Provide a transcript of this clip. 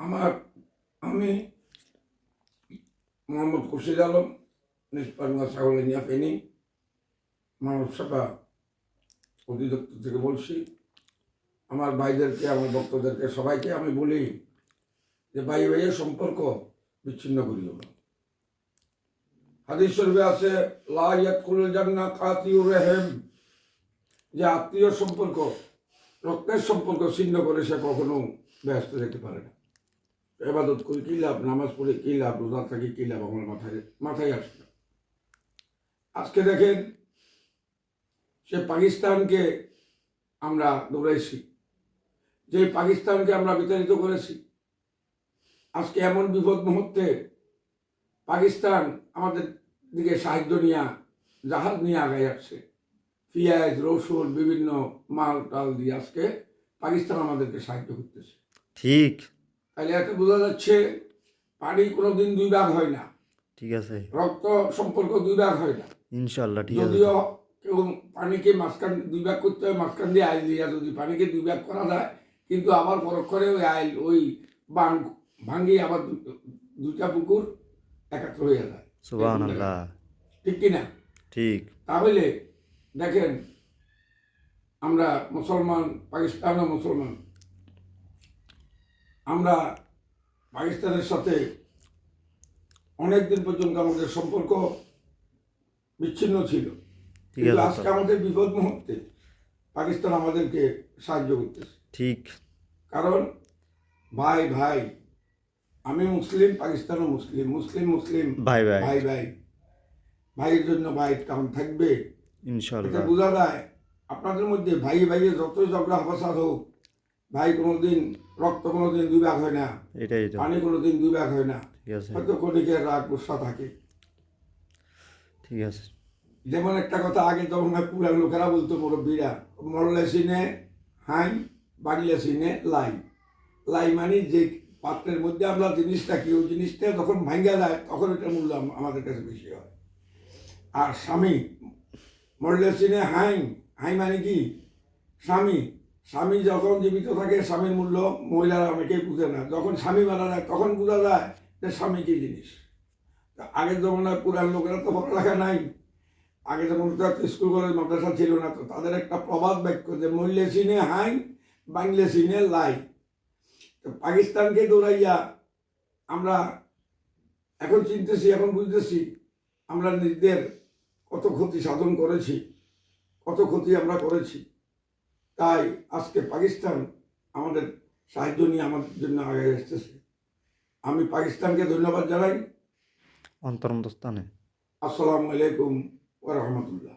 আমার আমি মোহাম্মদ খুরশিদ আলম নিষ্পাঙ্গা ছাগলিয়া ফেনী মানব সেবা অধিদপ্তর থেকে বলছি। আমার ভাইদেরকে, আমার ভক্তদেরকে, সবাইকে আমি বলি যে ভাই ভাইয়ের সম্পর্ক বিচ্ছিন্ন করিও না। হাদিস শরীফে আছে লা ইয়াদখুলুল জান্নাহ কাতিউর রহিম, যে আত্মীয় সম্পর্ক, রক্তের সম্পর্ক ছিন্ন করে সে কখনো ব্যস্ত যেতে পারে না। ইবাদত করে কী লাভ, নামাজ পড়ে কী লাভ, রোজা থাকি কী লাভ, আমার মাথায় আসে না। আজকে দেখেন, সে পাকিস্তানকে আমরা দৌড়াইছি, যে পাকিস্তানকে আমরা বিতাড়িত করেছি। আজকে এমন বিপদ মুহূর্তে পাকিস্তান আমাদের দিকে সাহায্য নিয়ে জাহাজ নিয়ে আগায় আসছে, পেঁয়াজ রসুন বিভিন্ন মাল টাল দিয়ে আজকে পাকিস্তান আমাদেরকে সাহায্য করতেছে। ঠিক, তাহলে এতে বোঝা যাচ্ছে পানি কোনোদিন দুই ভাগ হয় না। ঠিক আছে, রক্ত সম্পর্ক দুই ভাগ হয় না ইনশাল্লাহ ঠিক আছে। যদিও কেউ পানিকে মাঝখান দুই ভাগ করতে হয়, মাঝখান দিয়ে আইল দিয়া যদি পানিকে দুই ভাগ করা যায়, কিন্তু আবার পরক্ষণে ওই আইল ওই বান ভাঙ্গি আবার দুইটা পুকুর একাত্র হয়ে যায়। সুবহানাল্লাহ, ঠিক কিনা? ঠিক। তাহলে দেখেন, আমরা মুসলমান, পাকিস্তানও মুসলমান, আমরা পাকিস্তানের সাথে অনেকদিন পর্যন্ত আমাদের সম্পর্ক বিচ্ছিন্ন ছিল, কিন্তু আজকে আমাদের বিপদ মুহূর্তে পাকিস্তান আমাদেরকে সাহায্য করতেছে। ঠিক, কারণ ভাই ভাই, আমি মুসলিম, পাকিস্তানও মুসলিম, মুসলিম মুসলিম ভাই ভাই ভাই ভাই, ভাইয়ের জন্য ভাই কাম থাকবে। ইনশাল্লাহ। এটা বোঝা যায় আপনাদের মধ্যে ভাই ভাইয়ের যত ঝগড়া ফাসাদ হোক, ভাই কোনোদিন রক্ত কোনোদিন দুই ভাগ হয় না, এটাই তো, পানি কোনোদিন দুই ভাগ হয় না। ঠিক আছে, হয়তো ক্ষণিকের রাগ গুসা থাকে। ঠিক আছে। যেমন একটা কথা আগে তখন পুরান লোকেরা বলতো, মুরব্বীরা, মরলে সিনে হাই, বাড়লে সিনে লাই। লাই মানে যে পাত্রের মধ্যে আমরা জিনিসটা কি, ওই জিনিসটা যখন ভাঙ্গা যায় তখন এটার মূল্য আমাদের কাছে বেশি হয়। আর স্বামী মরলে সিনে হাই, হাই মানে কি স্বামী। স্বামী যখন জীবিত থাকে স্বামীর মূল্য মহিলারা অনেকেই বুঝে না, যখন স্বামী মারা যায় তখন বোঝা যায় যে স্বামী কি জিনিস। আগের জমানায় পুরান লোকেরা তো পড়ালেখা নাই, আগে যেমন স্কুল কলেজ মাদ্রাসা ছিল না, তো তাদের একটা প্রবাদ বাক্য যে মরলে সিনে হাই, বাংলে সিনে লাই। তো পাকিস্তানকে দৌড়াইয়া আমরা এখন চিনতেছি, এখন বুঝতেছি আমরা নিজেদের কত ক্ষতি সাধন করেছি, কত ক্ষতি আমরা করেছি। তাই আজকে পাকিস্তান আমাদের সাহায্য নিয়ে আমাদের জন্য আগে আসতেছে। আমি পাকিস্তানকে ধন্যবাদ জানাই। অন্তর্মুখস্থানে। আসসালামু আলাইকুম ওয়া রাহমাতুল্লাহ।